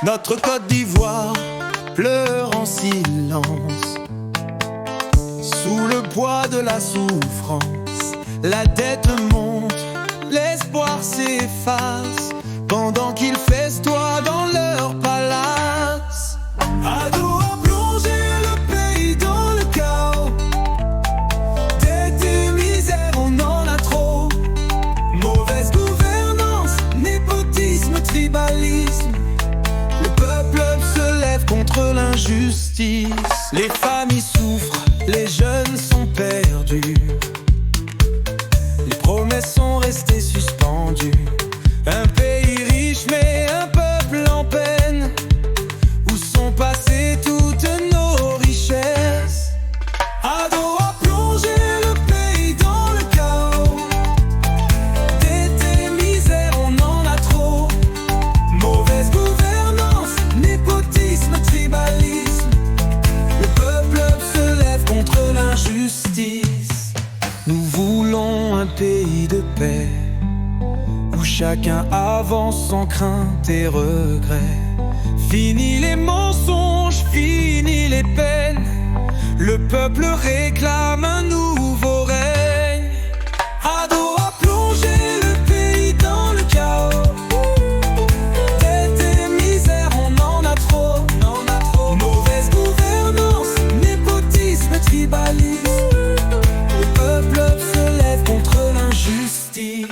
Notre Côte d'Ivoire pleure en silence, sous le poids de la souffrance. La dette monte, l'espoir s'efface, pendant qu'ils festoient dans leur palace. Ado a plongé le pays dans le chaos, dette et misère, on en a trop. Mauvaise gouvernance, népotisme, tribalisme. Le peuple se lève contre l'injustice. Les familles souffrent, les jeunes sont perdus. Les promesses sont restées suspendues. Un pays riche mais un peuple en peine. Où sont passées toutes nos richesses? Ado a plongé le pays dans le chaos, dette et misère, on en a trop. Mauvaise gouvernance, népotisme, tribalisme. Le peuple se lève contre l'injustice. Nous voulons un pays de paix, où chacun avance sans crainte et regret. Fini les mensonges, fini les peines. Le peuple réclame un nouveau règne. Ado a plongé le pays dans le chaos, dette et misère, on en a trop. Mauvaise gouvernance, népotisme, tribalisme. Le peuple se lève contre l'injustice.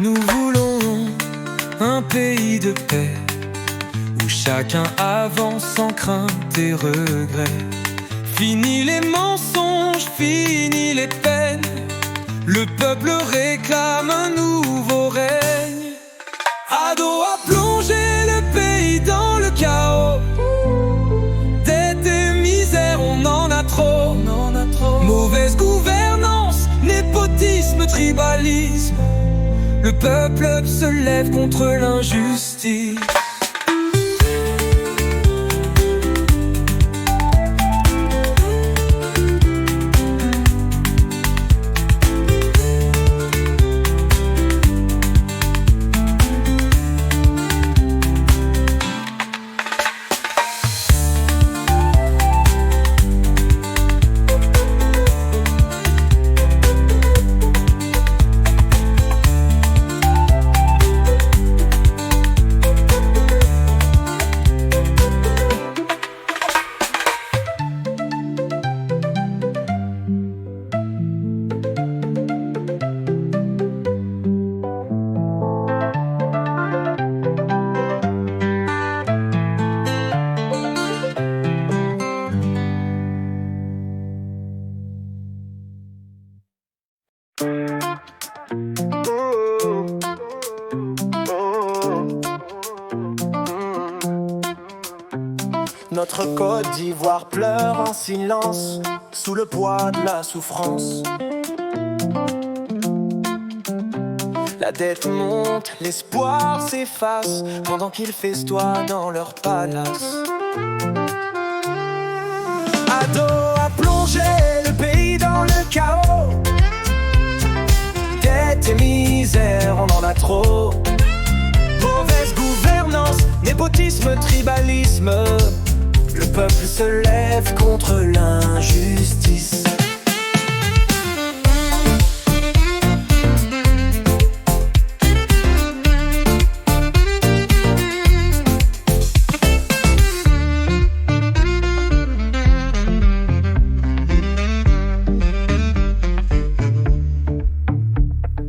Nous voulons un pays de paix, où chacun avance sans crainte et regret. Fini les mensonges, fini les peines. Le peuple réclame un nouveau règne. Ado a plongé le pays dans le chaos, dette et misère, on en a trop. Mauvaise gouvernance, népotisme, tribalisme. Le peuple se lève contre l'injustice. Notre Côte d'Ivoire pleure en silence, sous le poids de la souffrance. La dette monte, l'espoir s'efface, pendant qu'ils festoient dans leur palace. Ado a plongé le pays dans le chaos, dette et misère, on en a trop. Mauvaise gouvernance, népotisme, tribalisme. Le peuple se lève contre l'injustice.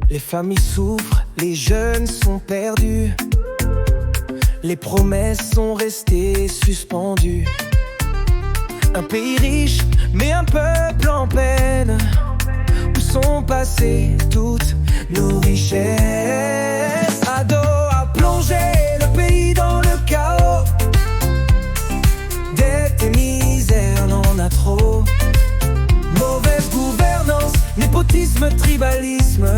Les familles souffrent, les jeunes sont perdus. Les promesses sont restées suspendues. Un pays riche, mais un peuple en peine. Où sont passées toutes nos richesses? Ado a plongé le pays dans le chaos, dette et misère, on en a trop. Mauvaise gouvernance, népotisme, tribalisme.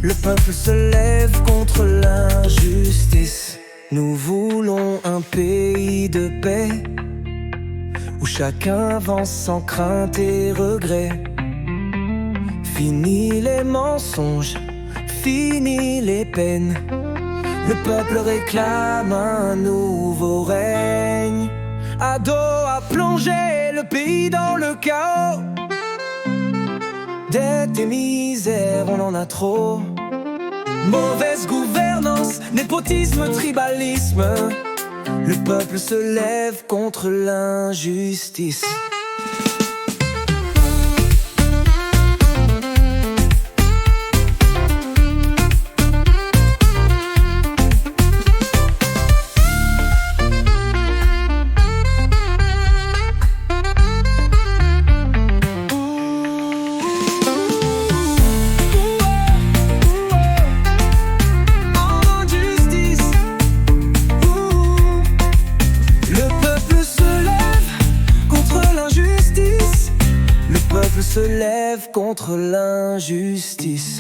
Le peuple se lève contre l'injustice. Nous voulons un pays de paix, où chacun avance sans crainte et regret. Fini les mensonges, fini les peines. Le peuple réclame un nouveau règne. À dos à plonger le pays dans le chaos. Dette et misère, on en a trop. Mauvaise gouvernance, népotisme, tribalisme. Le peuple se lève contre l'injustice. Se lève contre l'injustice.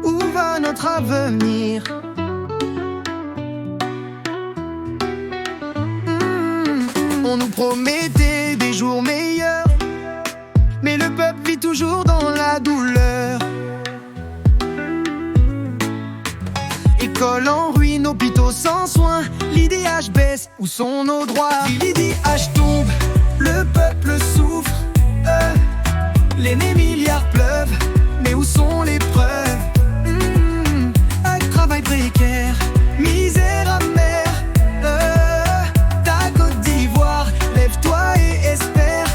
Où va notre avenir? On nous promettait des jours meilleurs, mais le peuple vit toujours dans la douleur. Écoles en ruine, hôpitaux sans soins, l'IDH baisse, où sont nos droits? L'IDH tombe, le peuple souffre. Les milliards pleuvent, mais où sont les preuves? Travail précaire, Misère amère. Ta Côte d'Ivoire, lève-toi et espère.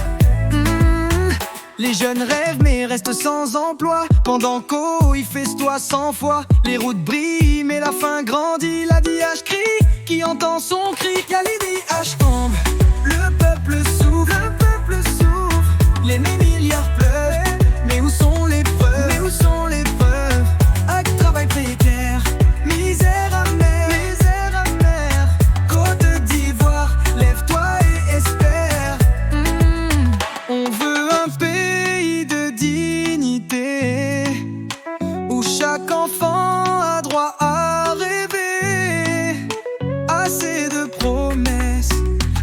les jeunes rêvent mais restent sans emploi. Pendant qu'au il festoie 100 fois. Les routes brillent mais la faim grandit. La DH crie, qui entend son cri? Y'a l'IDH tombe, le peuple souffre. Le peuple souffre, les milliards pleuvent, mais où sont les preuves? Mais où sont les preuves? Avec travail précaire, misère amère. Misère amère. Côte d'Ivoire, lève-toi et espère. On veut un pays de dignité, où chaque enfant a droit à rêver. Assez de promesses,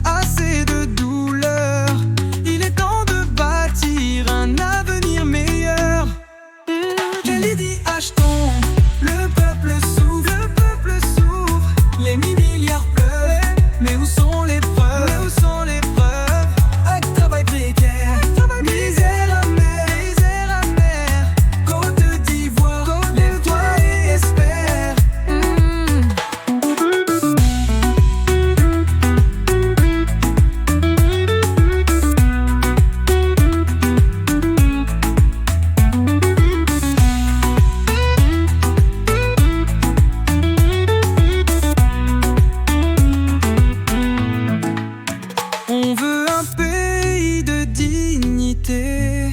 assez de douleurs. Il est temps de bâtir un avenir meilleur. L'IDH tombe, le peuple souffre. Le peuple souffre, les milliards pleuvent, mais où sont les preuves? Mais où sont les preuves? Avec travail précaire, misère amère. Misère amère. Côte d'Ivoire, lève-toi et espère. On veut un pays de dignité,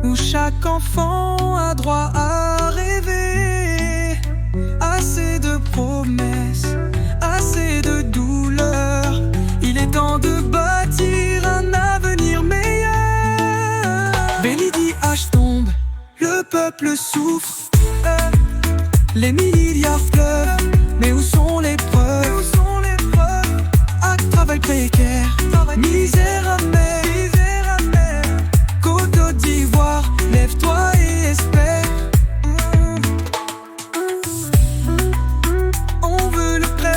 où chaque enfant a droit à rêver. Assez de promesses, assez de douleurs. Il est temps de bâtir un avenir meilleur. L'IDH tombe, le peuple souffre. Les milliards pleuvent.